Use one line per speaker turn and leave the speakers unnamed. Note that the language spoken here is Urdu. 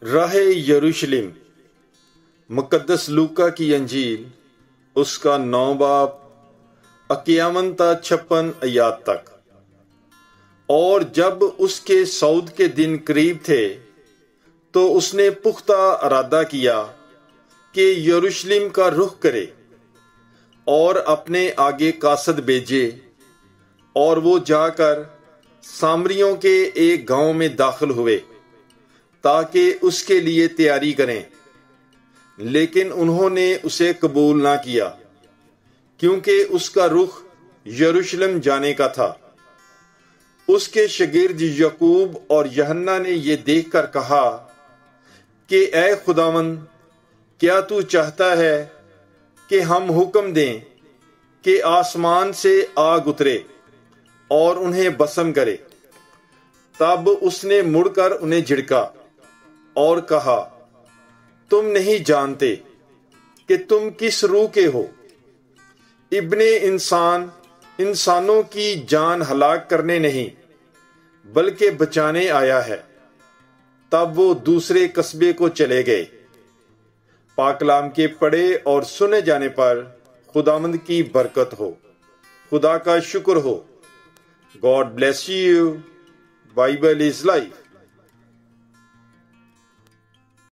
راہ یروشلم، مقدس لوکا کی انجیل، اس کا 9 باب 51 تا 56 آیات تک۔ اور جب اس کے صعود کے دن قریب تھے تو اس نے پختہ ارادہ کیا کہ یروشلم کا رخ کرے اور اپنے آگے قاصد بھیجے، اور وہ جا کر سامریوں کے ایک گاؤں میں داخل ہوئے تاکہ اس کے لیے تیاری کریں، لیکن انہوں نے اسے قبول نہ کیا کیونکہ اس کا رخ یروشلم جانے کا تھا۔ اس کے شاگرد یعقوب اور یوحنا نے یہ دیکھ کر کہا کہ اے خداوند، کیا تو چاہتا ہے کہ ہم حکم دیں کہ آسمان سے آگ اترے اور انہیں بھسم کرے؟ تب اس نے مڑ کر انہیں جھڑکا اور کہا، تم نہیں جانتے کہ تم کس روح کے ہو؟ ابن انسان انسانوں کی جان ہلاک کرنے نہیں بلکہ بچانے آیا ہے۔ تب وہ دوسرے قصبے کو چلے گئے۔ پاک کلام کے پڑھے اور سنے جانے پر خداوند کی برکت ہو۔ خدا کا شکر ہو۔ God bless you. Bible is life.